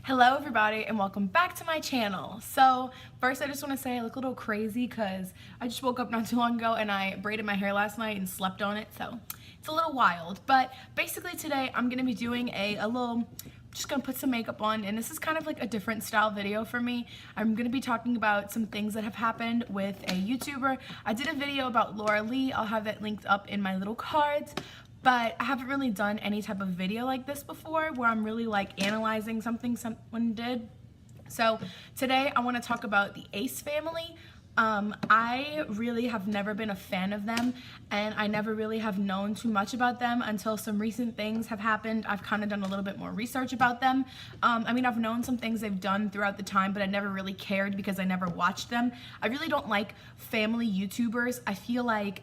Hello everybody and welcome back to my channel. So first I just want to say I look a little crazy because I just woke up not too long ago and I braided my hair last night and slept on it, so it's a little wild. But basically today I'm going to be doing just going to put some makeup on, and this is kind of like a different style video for me. I'm going to be talking about some things that have happened with a YouTuber. I did a video about Laura Lee. I'll have that linked up in my little cards. But I haven't really done any type of video like this before where I'm really like analyzing something someone did. So today I want to talk about the Ace family. I really have never been a fan of them, and I never really have known too much about them until some recent things have happened. I've kind of done a little bit more research about them. I mean, I've known some things they've done throughout the time, but I never really cared because I never watched them. I really don't like family YouTubers. I feel like,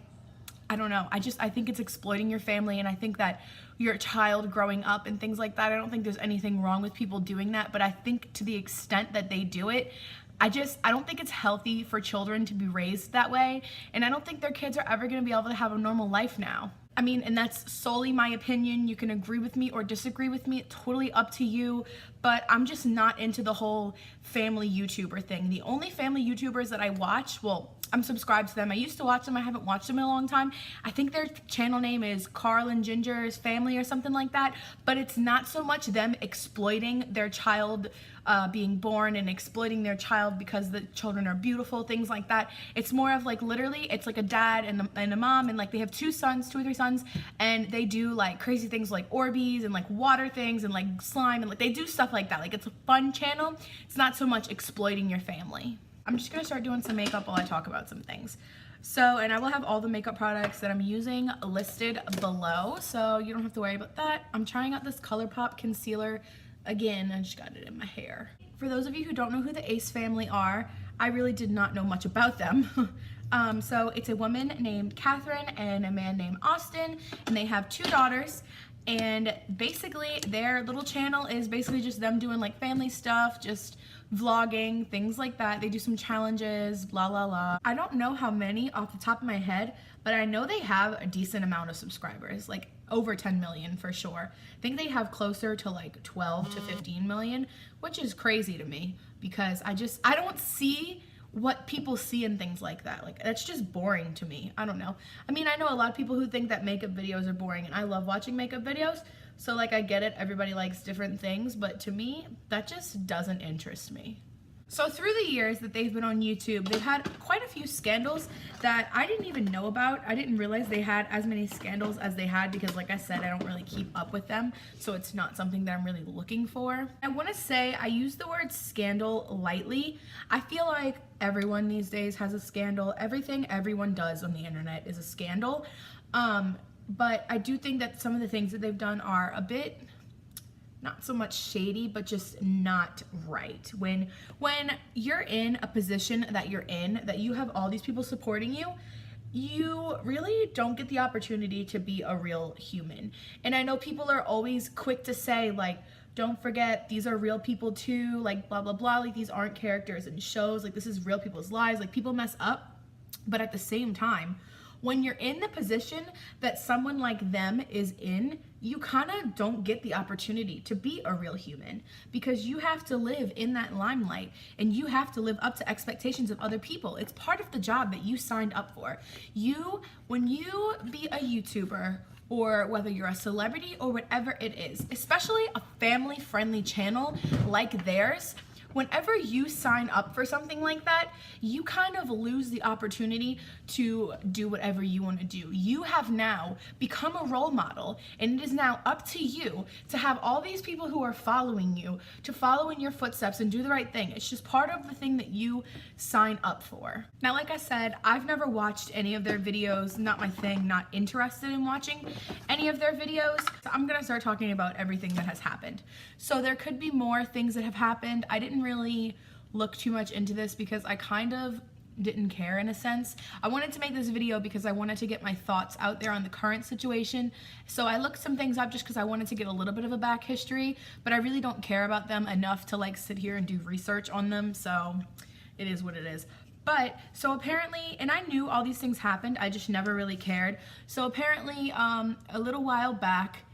I don't know, I think it's exploiting your family, and I think that your child growing up and things like that, I don't think there's anything wrong with people doing that, but I think to the extent that they do it, I don't think it's healthy for children to be raised that way, and I don't think their kids are ever going to be able to have a normal life now. I mean, and that's solely my opinion. You can agree with me or disagree with me, it's totally up to you, but I'm just not into the whole family YouTuber thing. The only family YouTubers that I watch, well, I'm subscribed to them. I used to watch them. I haven't watched them in a long time. I think their channel name is Carl and Ginger's Family or something like that, but it's not so much them exploiting their child being born and exploiting their child because the children are beautiful, things like that. It's more of like, literally, it's like a dad and a mom, and like they have two or three sons, and they do like crazy things like Orbeez and like water things and like slime, and like they do stuff like that. Like, it's a fun channel. It's not so much exploiting your family. I'm just going to start doing some makeup while I talk about some things. So, and I will have all the makeup products that I'm using listed below, so you don't have to worry about that. I'm trying out this ColourPop concealer. Again, I just got it in my hair. For those of you who don't know who the Ace family are, I really did not know much about them. So it's a woman named Catherine and a man named Austin, and they have two daughters. And basically their little channel is basically just them doing like family stuff, just vlogging, things like that. They do some challenges, blah, blah, blah. I don't know how many off the top of my head, but I know they have a decent amount of subscribers, like over 10 million for sure. I think they have closer to like 12 to 15 million, which is crazy to me because I don't see what people see in things like that. Like, that's just boring to me. I don't know. I mean, I know a lot of people who think that makeup videos are boring, and I love watching makeup videos, so like I get it, everybody likes different things, but to me that just doesn't interest me. So through the years that they've been on YouTube, they've had quite a few scandals that I didn't even know about. I didn't realize they had as many scandals as they had because, like I said, I don't really keep up with them, so it's not something that I'm really looking for. I want to say I use the word scandal lightly. I feel like everyone these days has a scandal. Everything everyone does on the internet is a scandal. But I do think that some of the things that they've done are a bit, not so much shady, but just not right. When you're in a position that you're in, that you have all these people supporting you, you really don't get the opportunity to be a real human. And I know people are always quick to say, like, don't forget, these are real people too, like blah, blah, blah, like these aren't characters in shows, like this is real people's lives, like people mess up. But at the same time, when you're in the position that someone like them is in, you kind of don't get the opportunity to be a real human because you have to live in that limelight and you have to live up to expectations of other people. It's part of the job that you signed up for. When you be a YouTuber, or whether you're a celebrity or whatever it is, especially a family-friendly channel like theirs, whenever you sign up for something like that, you kind of lose the opportunity to do whatever you want to do. You have now become a role model, and it is now up to you to have all these people who are following you to follow in your footsteps and do the right thing. It's just part of the thing that you sign up for. Now, like I said, I've never watched any of their videos, not my thing, not interested in watching any of their videos. So I'm gonna start talking about everything that has happened. So there could be more things that have happened. I didn't really look too much into this because I kind of didn't care in a sense. I wanted to make this video because I wanted to get my thoughts out there on the current situation. So I looked some things up just because I wanted to get a little bit of a back history, but I really don't care about them enough to like sit here and do research on them, so it is what it is. But so apparently, and I knew all these things happened, I just never really cared. So apparently a little while back,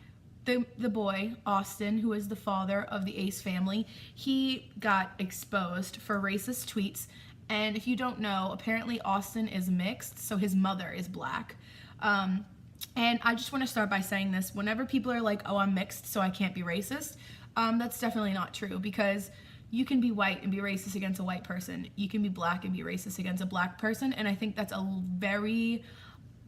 the boy, Austin, who is the father of the Ace family, he got exposed for racist tweets. And if you don't know, apparently Austin is mixed, so his mother is black. And I just want to start by saying this. Whenever people are like, oh, I'm mixed, so I can't be racist, that's definitely not true, because you can be white and be racist against a white person. You can be black and be racist against a black person. And I think that's a very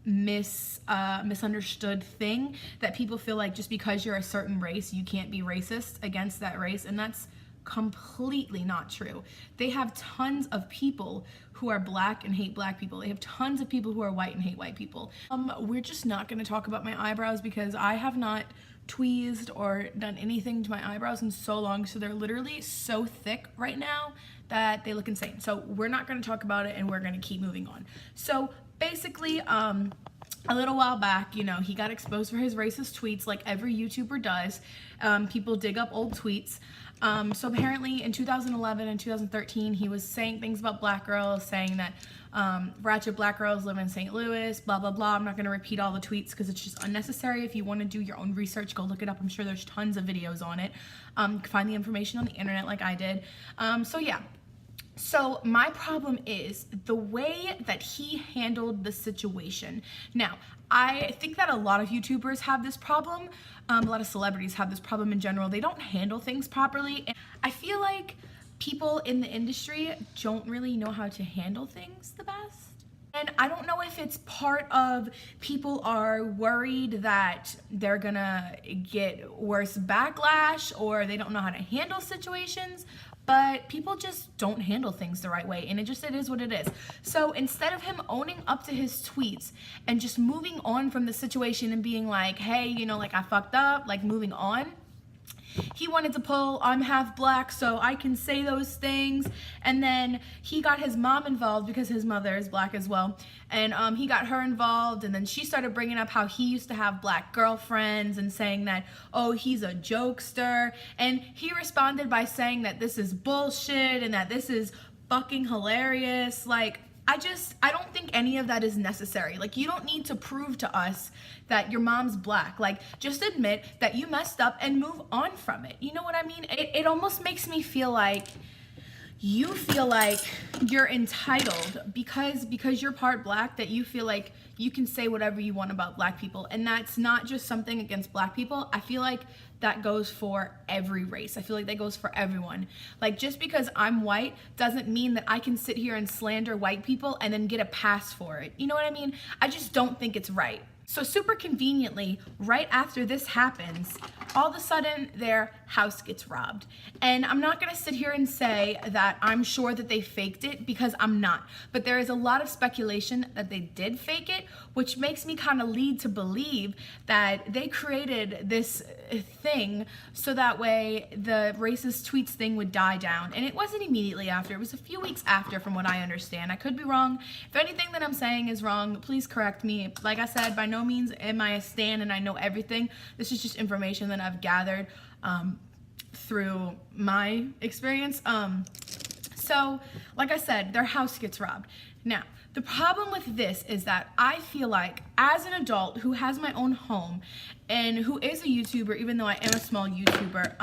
misunderstood thing, that people feel like just because you're a certain race, you can't be racist against that race. And that's completely not true. They have tons of people who are black and hate black people. They have tons of people who are white and hate white people. We're just not going to talk about my eyebrows, because I have not tweezed or done anything to my eyebrows in so long, so they're literally so thick right now that they look insane. So we're not going to talk about it, and we're going to keep moving on. So basically, a little while back, you know, he got exposed for his racist tweets, like every YouTuber does. People dig up old tweets. So apparently in 2011 and 2013, he was saying things about black girls, saying that ratchet black girls live in St. Louis, blah, blah, blah. I'm not going to repeat all the tweets because it's just unnecessary. If you want to do your own research, go look it up. I'm sure there's tons of videos on it. You can find the information on the internet like I did. So yeah. So my problem is the way that he handled the situation. Now, I think that a lot of YouTubers have this problem. A lot of celebrities have this problem in general. They don't handle things properly. And I feel like people in the industry don't really know how to handle things the best. And I don't know if it's part of people are worried that they're gonna get worse backlash, or they don't know how to handle situations. But people just don't handle things the right way, and it is what it is. So instead of him owning up to his tweets and just moving on from the situation and being like, hey, you know, like I fucked up, like moving on, he wanted to pull, I'm half black, so I can say those things. And then he got his mom involved because his mother is black as well. And he got her involved, and then she started bringing up how he used to have black girlfriends and saying that, oh, he's a jokester. And he responded by saying that this is bullshit and that this is fucking hilarious. Like, I don't think any of that is necessary. Like, you don't need to prove to us that your mom's black. Like, just admit that you messed up and move on from it. You know what I mean? It almost makes me feel like you feel like you're entitled because you're part black, that you feel like you can say whatever you want about black people. And that's not just something against black people. I feel like that goes for every race. I feel like that goes for everyone. Like, just because I'm white doesn't mean that I can sit here and slander white people and then get a pass for it. You know what I mean? I just don't think it's right. So super conveniently, right after this happens, all of a sudden their house gets robbed. And I'm not gonna sit here and say that I'm sure that they faked it, because I'm not. But there is a lot of speculation that they did fake it, which makes me kind of lead to believe that they created this thing so that way the racist tweets thing would die down. And it wasn't immediately after, it was a few weeks after, from what I understand. I could be wrong. If anything that I'm saying is wrong, please correct me. Like I said, by no means am I a stan and I know everything. This is just information that I've gathered through my experience. So like I said, their house gets robbed. Now, the problem with this is that I feel like, as an adult who has my own home and who is a YouTuber, even though I am a small YouTuber,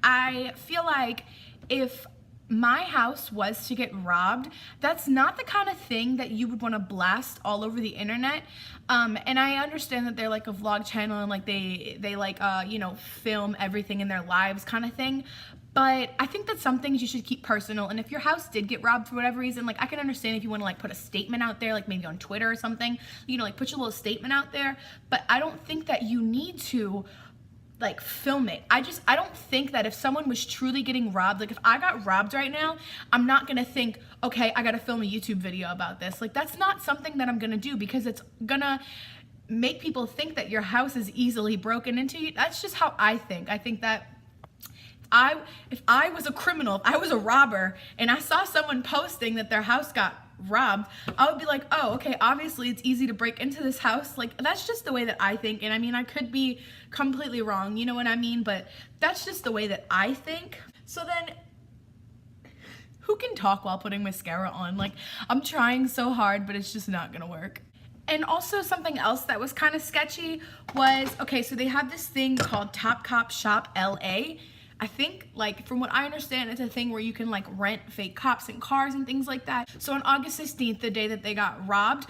I feel like if my house was to get robbed, that's not the kind of thing that you would want to blast all over the internet. And I understand that they're like a vlog channel and like they like you know, film everything in their lives kind of thing. But I think that some things you should keep personal. And if your house did get robbed for whatever reason, like I can understand if you want to like put a statement out there, like maybe on Twitter or something, you know, like put your little statement out there. But I don't think that you need to like film it. I don't think that if someone was truly getting robbed, like if I got robbed right now, I'm not gonna think, okay, I gotta film a YouTube video about this. Like, that's not something that I'm gonna do, because it's gonna make people think that your house is easily broken into. That's just how I think. I think that if I was a criminal, if I was a robber, and I saw someone posting that their house got robbed, I would be like, oh, okay, obviously it's easy to break into this house. Like, that's just the way that I think. And I mean, I could be completely wrong, you know what I mean? But that's just the way that I think. So then, who can talk while putting mascara on? Like, I'm trying so hard, but it's just not gonna work. And also something else that was kind of sketchy was, okay, so they have this thing called Top Cop Shop LA. I think, like, from what I understand, it's a thing where you can, like, rent fake cops and cars and things like that. So on August 16th, the day that they got robbed,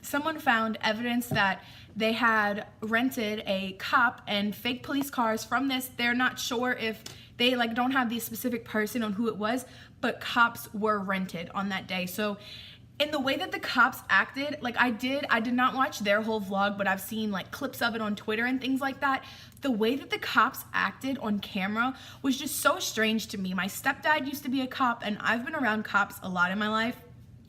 someone found evidence that they had rented a cop and fake police cars from this. They're not sure if they, like, don't have the specific person on who it was, but cops were rented on that day. So in the way that the cops acted, like, I did not watch their whole vlog, but I've seen, like, clips of it on Twitter and things like that. The way that the cops acted on camera was just so strange to me. My stepdad used to be a cop, and I've been around cops a lot in my life.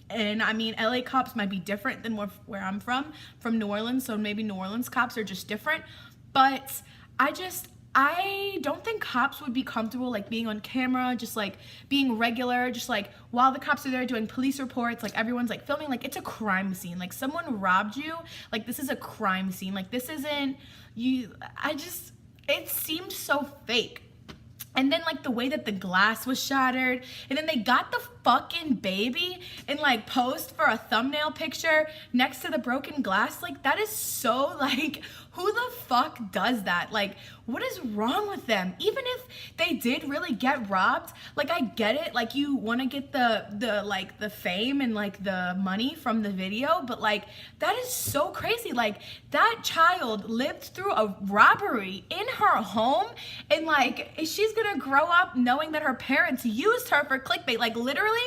And I mean, LA cops might be different than where I'm from New Orleans, so maybe New Orleans cops are just different. But I don't think cops would be comfortable, like, being on camera, just, like, being regular, just, like, while the cops are there doing police reports, like, everyone's, like, filming. Like, it's a crime scene. Like, someone robbed you. Like, this is a crime scene. Like, this isn't you. It seemed so fake. And then, like, the way that the glass was shattered, and then they got the fucking baby and, like, posed for a thumbnail picture next to the broken glass. Like, that is so, like, who the fuck does that? Like, what is wrong with them? Even if they did really get robbed, like, I get it. Like, you want to get the fame and, like, the money from the video, but, like, that is so crazy. Like, that child lived through a robbery in her home, and, like, she's gonna grow up knowing that her parents used her for clickbait. Like, literally,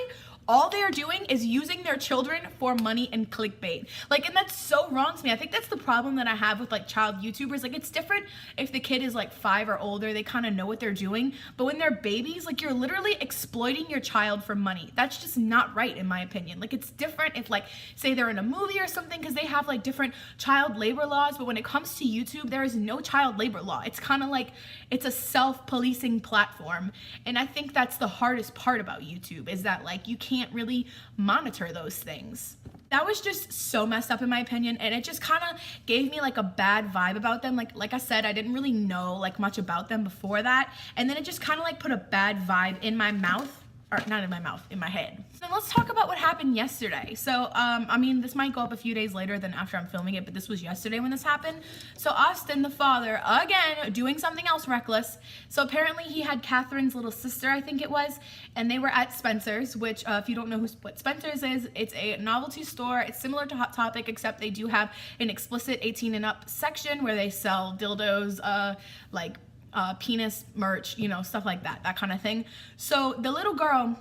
all they're doing is using their children for money and clickbait. Like, and that's so wrong to me. I think that's the problem that I have with, like, child YouTubers. Like, it's different if the kid is, like, 5 or older, they kind of know what they're doing. But when they're babies, like, you're literally exploiting your child for money. That's just not right, in my opinion. Like, it's different if, like, say they're in a movie or something, because they have, like, different child labor laws. But when it comes to YouTube, there is no child labor law. It's kind of like, it's a self-policing platform. And I think that's the hardest part about YouTube, is that, like, you can't really monitor those things. That was just so messed up, in my opinion, and it just kind of gave me, like, a bad vibe about them. Like I said, I didn't really know, like, much about them before that, and then it just kind of, like, put a bad vibe in my mouth. Or not in my mouth, in my head. So let's talk about what happened yesterday. So, I mean, this might go up a few days later than after I'm filming it, but this was yesterday when this happened. So Austin, the father, again, doing something else reckless. So apparently he had Catherine's little sister, I think it was, and they were at Spencer's, which, if you don't know what Spencer's is, it's a novelty store. It's similar to Hot Topic, except they do have an explicit 18 and up section where they sell dildos, like, penis merch, you know, stuff like that kind of thing. So the little girl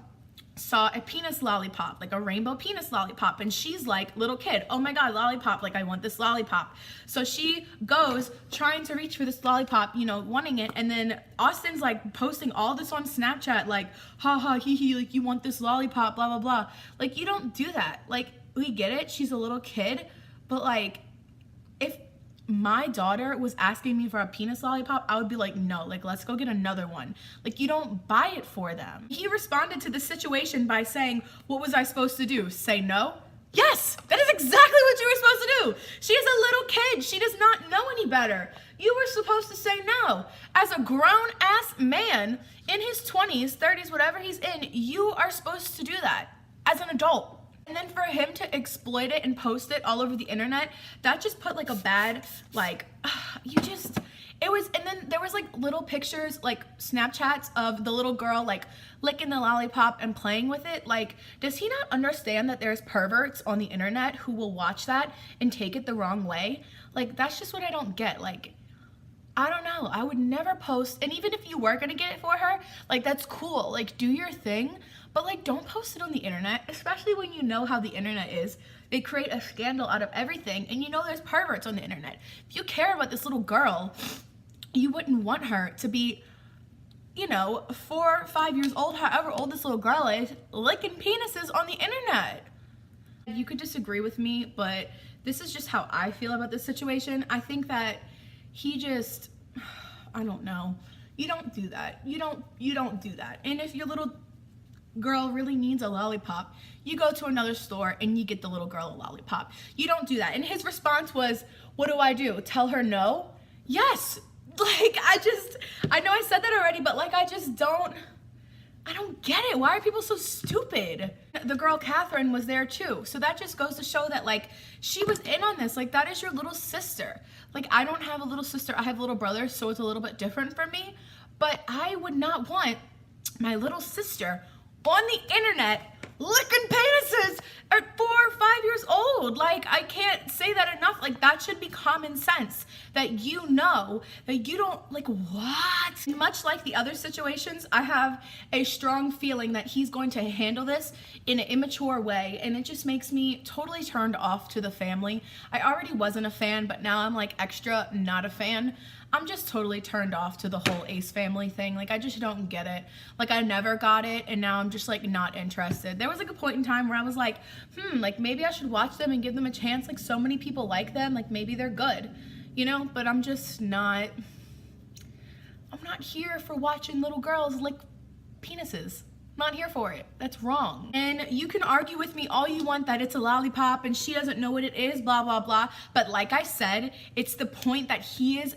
saw a penis lollipop, like a rainbow penis lollipop, and she's like, little kid, oh my god, lollipop, like, I want this lollipop. So she goes trying to reach for this lollipop, you know, wanting it, and then Austin's like posting all this on Snapchat, like, haha, hee hee, like, you want this lollipop, blah blah blah. Like, you don't do that. Like, we get it, she's a little kid, but, like, if my daughter was asking me for a penis lollipop, I would be like, no, like, let's go get another one. Like, you don't buy it for them. He responded to the situation by saying, what was I supposed to do? Say no? Yes, that is exactly what you were supposed to do. She is a little kid. She does not know any better. You were supposed to say no. As a grown-ass man in his 20s, 30s, whatever he's in, you are supposed to do that as an adult. And then for him to exploit it and post it all over the internet, that just put, like, a bad, like, and then there was, like, little pictures, like, Snapchats of the little girl, like, licking the lollipop and playing with it. Like, does he not understand that there's perverts on the internet who will watch that and take it the wrong way? Like, that's just what I don't get. Like, I don't know. I would never post, and even if you were gonna get it for her, like, that's cool. Like, do your thing. But, like, don't post it on the internet, especially when you know how the internet is. They create a scandal out of everything, and you know there's perverts on the internet. If you care about this little girl, you wouldn't want her to be, you know, 4 or 5 years old, however old this little girl is, licking penises on the internet. You could disagree with me, but this is just how I feel about this situation. I think that he just, I don't know. You don't do that. You don't do that. And if your little girl really needs a lollipop, you go to another store and you get the little girl a lollipop. You don't do that. And his response was, what do? Tell her no? Yes. Like, I know I said that already, but, like, I I don't get it. Why are people so stupid? The girl Catherine was there too. So that just goes to show that like she was in on this. Like that is your little sister. Like I don't have a little sister. I have a little brother, so it's a little bit different for me. But I would not want my little sister on the internet licking penises at 4 or 5 years old. Like I can't say that enough. Like that should be common sense, that you know that you don't, like, what? Much like the other situations, I have a strong feeling that he's going to handle this in an immature way, and it just makes me totally turned off to the family. I already wasn't a fan, but now I'm like extra not a fan. I'm just totally turned off to the whole Ace family thing. Like I just don't get it. Like I never got it, and now I'm just like not interested. There was like a point in time where I was like, like maybe I should watch them and give them a chance. Like so many people like them, like maybe they're good, you know? But I'm just not, I'm not here for watching little girls lick penises. Not here for it. That's wrong. And you can argue with me all you want that it's a lollipop and she doesn't know what it is, blah, blah, blah. But like I said, it's the point that he is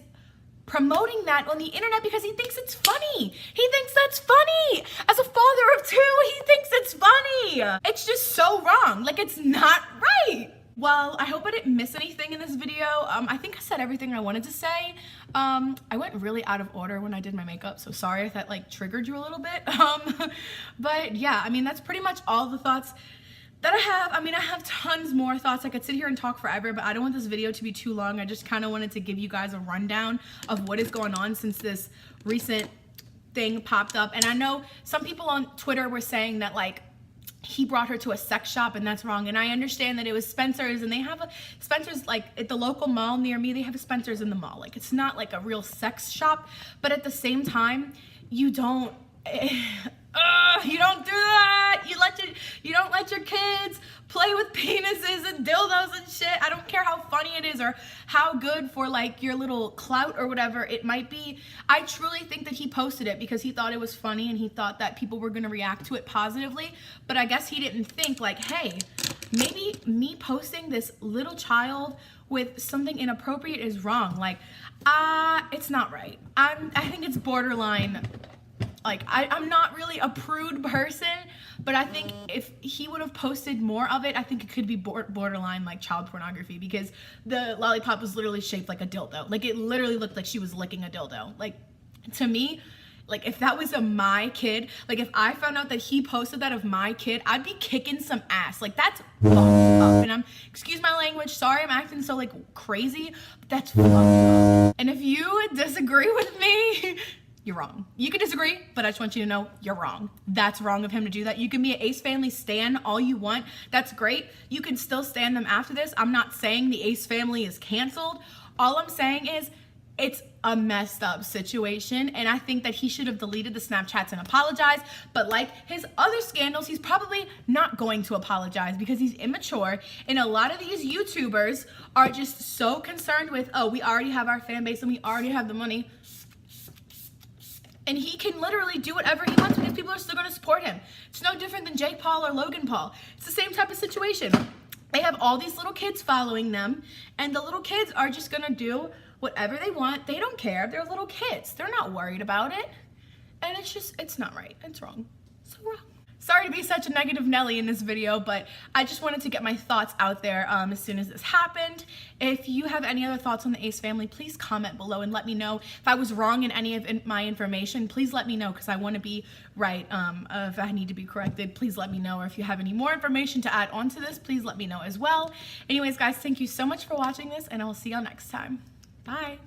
promoting that on the internet because he thinks it's funny. He thinks that's funny. As a father of 2, he thinks it's funny. It's just so wrong. Like it's not right. Well, I hope I didn't miss anything in this video. I think I said everything I wanted to say. I went really out of order when I did my makeup, so sorry if that like triggered you a little bit. But yeah, I mean, that's pretty much all the thoughts that I have. I mean, I have tons more thoughts. I could sit here and talk forever, but I don't want this video to be too long. I just kind of wanted to give you guys a rundown of what is going on since this recent thing popped up. And I know some people on Twitter were saying that like he brought her to a sex shop and that's wrong. And I understand that it was Spencer's, and they have a Spencer's like at the local mall near me. They have a Spencer's in the mall. Like it's not like a real sex shop, but at the same time, you don't do that. You don't let your kids play with penises and dildos and shit. I don't care how funny it is or how good for like your little clout or whatever it might be. I truly think that he posted it because he thought it was funny and he thought that people were going to react to it positively. But I guess he didn't think like, hey, maybe me posting this little child with something inappropriate is wrong. Like, it's not right. I think it's borderline. Like, I'm not really a prude person, but I think if he would have posted more of it, I think it could be borderline like child pornography, because the lollipop was literally shaped like a dildo. Like it literally looked like she was licking a dildo. Like to me, like if that was my kid, like if I found out that he posted that of my kid, I'd be kicking some ass. Like that's fucked up. And excuse my language, sorry I'm acting so like crazy, but that's fucked up. And if you disagree with me, you're wrong. You can disagree, but I just want you to know you're wrong. That's wrong of him to do that. You can be an Ace family stan all you want. That's great. You can still stan them after this. I'm not saying the Ace family is canceled. All I'm saying is it's a messed up situation, and I think that he should have deleted the Snapchats and apologized. But like his other scandals, he's probably not going to apologize because he's immature, and a lot of these YouTubers are just so concerned with, oh, we already have our fan base and we already have the money. And he can literally do whatever he wants because people are still going to support him. It's no different than Jake Paul or Logan Paul. It's the same type of situation. They have all these little kids following them, and the little kids are just going to do whatever they want. They don't care. They're little kids. They're not worried about it. And it's just, it's not right. It's wrong. So wrong. Sorry to be such a negative Nelly in this video, but I just wanted to get my thoughts out there as soon as this happened. If you have any other thoughts on the Ace family, please comment below and let me know. If I was wrong in any of my information, please let me know because I want to be right. If I need to be corrected, please let me know. Or if you have any more information to add on to this, please let me know as well. Anyways, guys, thank you so much for watching this, and I will see y'all next time. Bye.